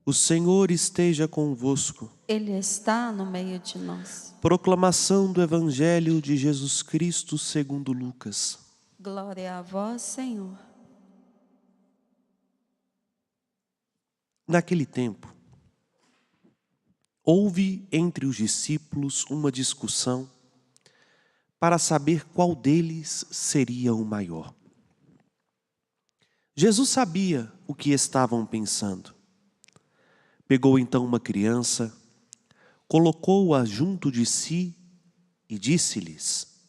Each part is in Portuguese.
O Senhor esteja convosco. Ele está no meio de nós. Proclamação do Evangelho de Jesus Cristo segundo Lucas. Glória a vós, Senhor. Naquele tempo, houve entre os discípulos uma discussão para saber qual deles seria o maior. Jesus sabia o que estavam pensando. Pegou então uma criança, colocou-a junto de si e disse-lhes: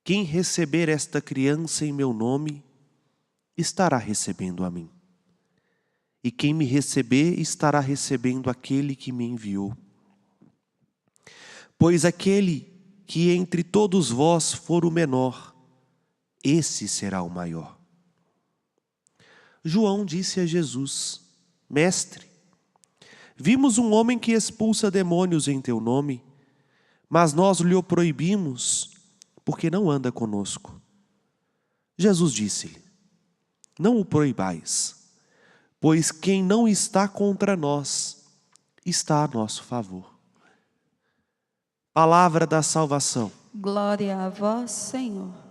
quem receber esta criança em meu nome, estará recebendo a mim. E quem me receber, estará recebendo aquele que me enviou. Pois aquele que entre todos vós for o menor, esse será o maior. João disse a Jesus: Mestre, vimos um homem que expulsa demônios em teu nome, mas nós lhe o proibimos, porque não anda conosco. Jesus disse-lhe: não o proibais, pois quem não está contra nós, está a nosso favor. Palavra da salvação. Glória a vós, Senhor.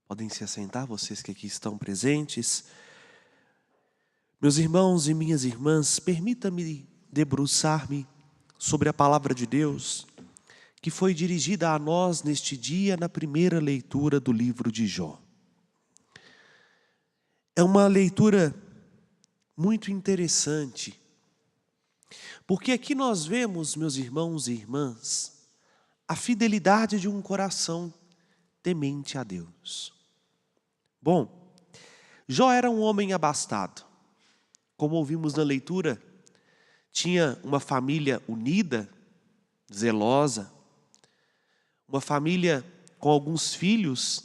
Podem se assentar, vocês que aqui estão presentes. Meus irmãos e minhas irmãs, permita-me debruçar-me sobre a palavra de Deus, que foi dirigida a nós neste dia, na primeira leitura do livro de Jó. É uma leitura muito interessante, porque aqui nós vemos, meus irmãos e irmãs, a fidelidade de um coração temente a Deus. Bom, Jó era um homem abastado. Como ouvimos na leitura, tinha uma família unida, zelosa, uma família com alguns filhos,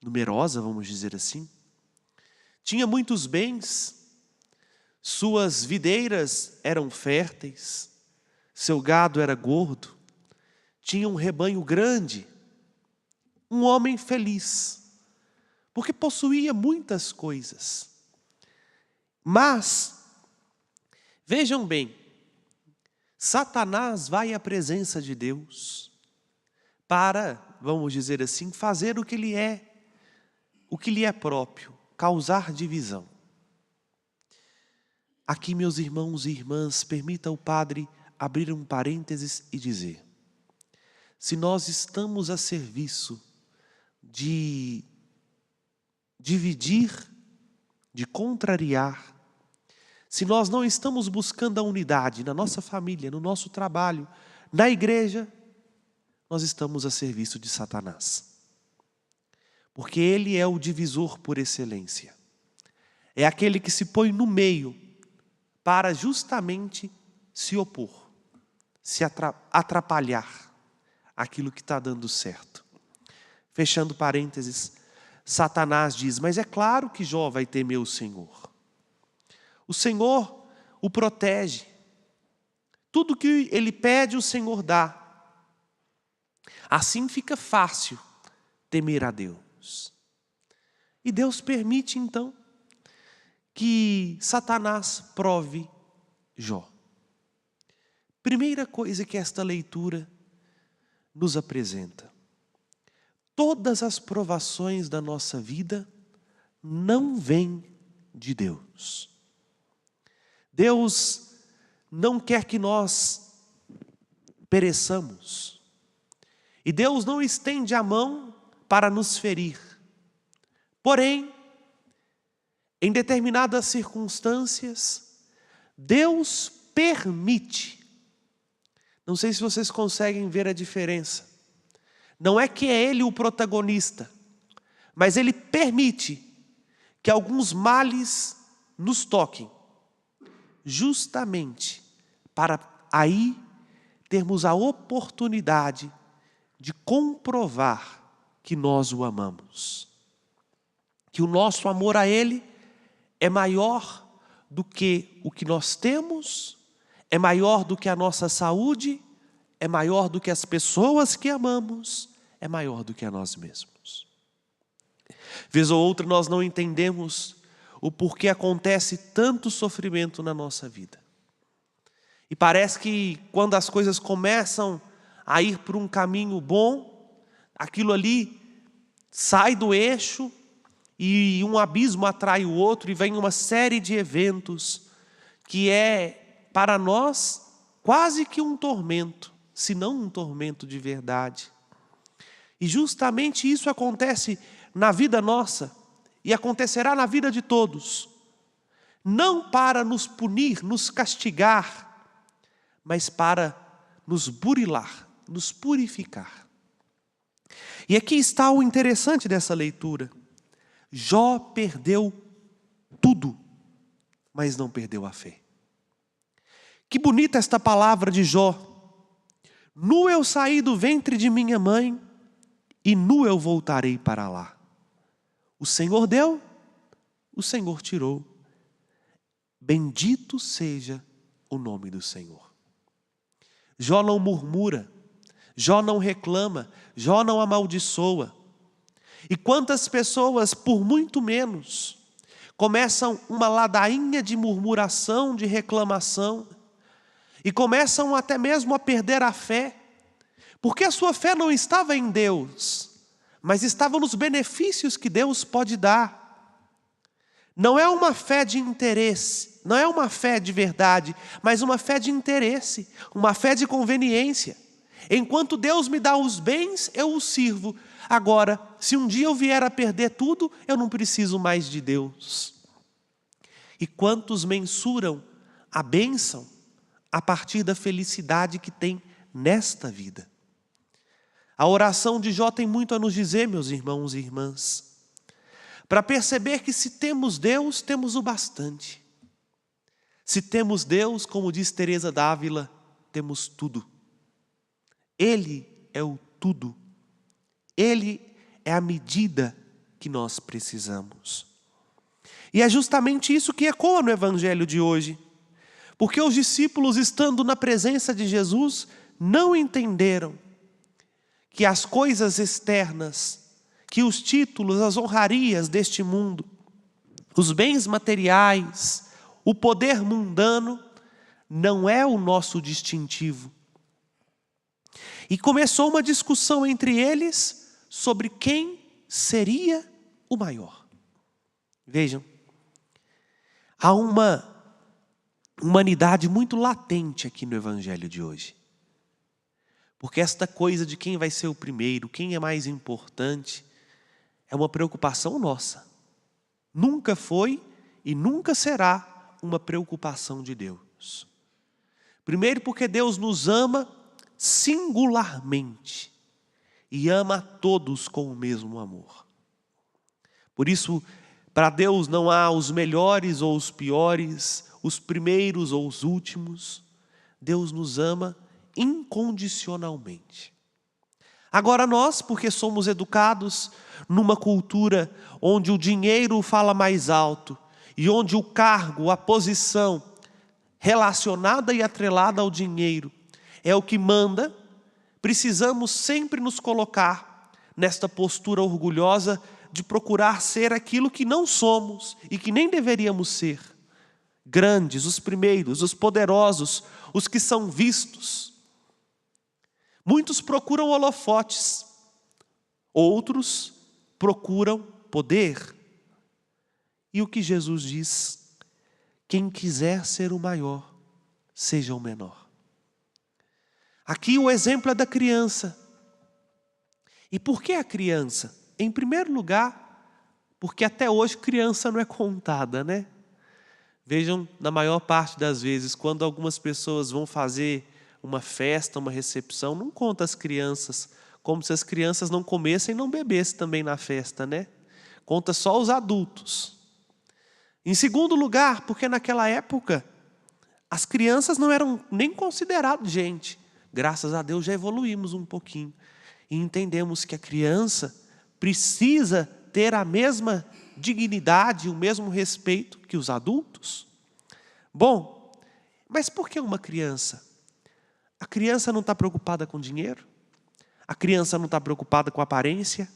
numerosa, vamos dizer assim. Tinha muitos bens, suas videiras eram férteis, seu gado era gordo, tinha um rebanho grande, um homem feliz, porque possuía muitas coisas. Mas, vejam bem, Satanás vai à presença de Deus para, vamos dizer assim, fazer o que lhe é próprio, causar divisão. Aqui, meus irmãos e irmãs, permita o Padre abrir um parênteses e dizer: se nós estamos a serviço de dividir, de contrariar, se nós não estamos buscando a unidade na nossa família, no nosso trabalho, na igreja, nós estamos a serviço de Satanás. Porque ele é o divisor por excelência. É aquele que se põe no meio para justamente se opor, se atrapalhar aquilo que está dando certo. Fechando parênteses, Satanás diz: mas é claro que Jó vai temer o Senhor. O Senhor o protege. Tudo que ele pede, o Senhor dá. Assim fica fácil temer a Deus. E Deus permite então que Satanás prove Jó. Primeira coisa que esta leitura nos apresenta: todas as provações da nossa vida não vêm de Deus. Deus não quer que nós pereçamos. E Deus não estende a mão para nos ferir. Porém, em determinadas circunstâncias, Deus permite. Não sei se vocês conseguem ver a diferença. Não é que é Ele o protagonista, mas Ele permite que alguns males nos toquem, justamente para aí termos a oportunidade de comprovar que nós o amamos. Que o nosso amor a Ele é maior do que o que nós temos, é maior do que a nossa saúde, é maior do que as pessoas que amamos, é maior do que a nós mesmos. Vez ou outra nós não entendemos o porquê acontece tanto sofrimento na nossa vida. E parece que quando as coisas começam a ir por um caminho bom, aquilo ali sai do eixo e um abismo atrai o outro e vem uma série de eventos que é para nós quase que um tormento, se não um tormento de verdade. E justamente isso acontece na vida nossa e acontecerá na vida de todos. Não para nos punir, nos castigar, mas para nos burilar, nos purificar. E aqui está o interessante dessa leitura. Jó perdeu tudo, mas não perdeu a fé. Que bonita esta palavra de Jó. Nu eu saí do ventre de minha mãe, e nu eu voltarei para lá. O Senhor deu, o Senhor tirou. Bendito seja o nome do Senhor. Jó não murmura, Jó não reclama, Jó não amaldiçoa. E quantas pessoas, por muito menos, começam uma ladainha de murmuração, de reclamação, e começam até mesmo a perder a fé, porque a sua fé não estava em Deus, mas estava nos benefícios que Deus pode dar. Não é uma fé de interesse, não é uma fé de verdade, mas uma fé de interesse, uma fé de conveniência. Enquanto Deus me dá os bens, eu os sirvo. Agora, se um dia eu vier a perder tudo, eu não preciso mais de Deus. E quantos mensuram a bênção a partir da felicidade que tem nesta vida? A oração de Jó tem muito a nos dizer, meus irmãos e irmãs, para perceber que se temos Deus, temos o bastante. Se temos Deus, como diz Teresa d'Ávila, temos tudo. Ele é o tudo. Ele é a medida que nós precisamos. E é justamente isso que ecoa no Evangelho de hoje. Porque os discípulos, estando na presença de Jesus, não entenderam que as coisas externas, que os títulos, as honrarias deste mundo, os bens materiais, o poder mundano, não é o nosso distintivo. E começou uma discussão entre eles sobre quem seria o maior. Vejam, há uma humanidade muito latente aqui no Evangelho de hoje. Porque esta coisa de quem vai ser o primeiro, quem é mais importante, é uma preocupação nossa. Nunca foi e nunca será uma preocupação de Deus. Primeiro porque Deus nos ama singularmente e ama a todos com o mesmo amor. Por isso, para Deus não há os melhores ou os piores, os primeiros ou os últimos. Deus nos ama incondicionalmente. Agora nós, porque somos educados numa cultura onde o dinheiro fala mais alto e onde o cargo, a posição relacionada e atrelada ao dinheiro é o que manda, precisamos sempre nos colocar nesta postura orgulhosa de procurar ser aquilo que não somos e que nem deveríamos ser. Grandes, os primeiros, os poderosos, os que são vistos. Muitos procuram holofotes, outros procuram poder. E o que Jesus diz? Quem quiser ser o maior, seja o menor. Aqui o exemplo é da criança. E por que a criança? Em primeiro lugar, porque até hoje criança não é contada, né? Vejam, na maior parte das vezes, quando algumas pessoas vão fazer uma festa, uma recepção, não conta as crianças, como se as crianças não comessem e não bebessem também na festa, né? Conta só os adultos. Em segundo lugar, porque naquela época, as crianças não eram nem consideradas gente. Graças a Deus já evoluímos um pouquinho. E entendemos que a criança precisa ter a mesma dignidade, o mesmo respeito que os adultos. Bom, mas por que uma criança? A criança não está preocupada com dinheiro? A criança não está preocupada com aparência?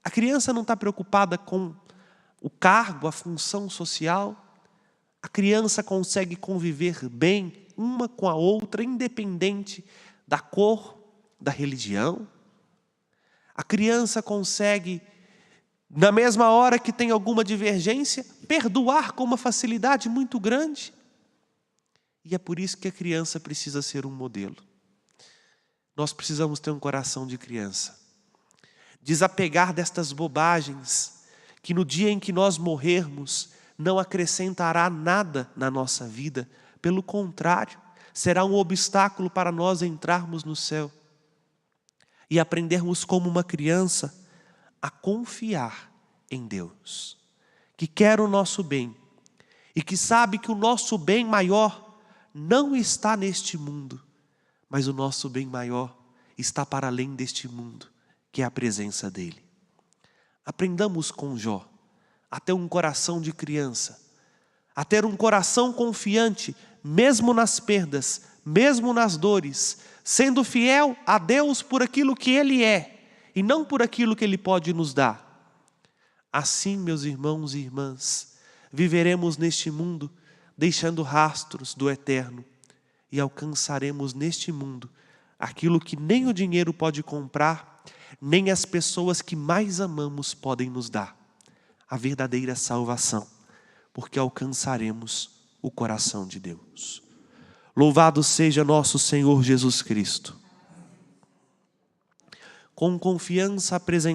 A criança não está preocupada com o cargo, a função social. A criança consegue conviver bem uma com a outra, independente da cor, da religião. A criança consegue, na mesma hora que tem alguma divergência, perdoar com uma facilidade muito grande. E é por isso que a criança precisa ser um modelo. Nós precisamos ter um coração de criança. Desapegar destas bobagens, que no dia em que nós morrermos, não acrescentará nada na nossa vida. Pelo contrário, será um obstáculo para nós entrarmos no céu. E aprendermos como uma criança a confiar em Deus, que quer o nosso bem e que sabe que o nosso bem maior não está neste mundo, mas o nosso bem maior está para além deste mundo, que é a presença dele. Aprendamos com Jó a ter um coração de criança, a ter um coração confiante, mesmo nas perdas, mesmo nas dores, sendo fiel a Deus por aquilo que Ele é e não por aquilo que Ele pode nos dar. Assim, meus irmãos e irmãs, viveremos neste mundo deixando rastros do eterno e alcançaremos neste mundo aquilo que nem o dinheiro pode comprar, nem as pessoas que mais amamos podem nos dar: a verdadeira salvação, porque alcançaremos o coração de Deus. Louvado seja nosso Senhor Jesus Cristo. Com confiança apresentamos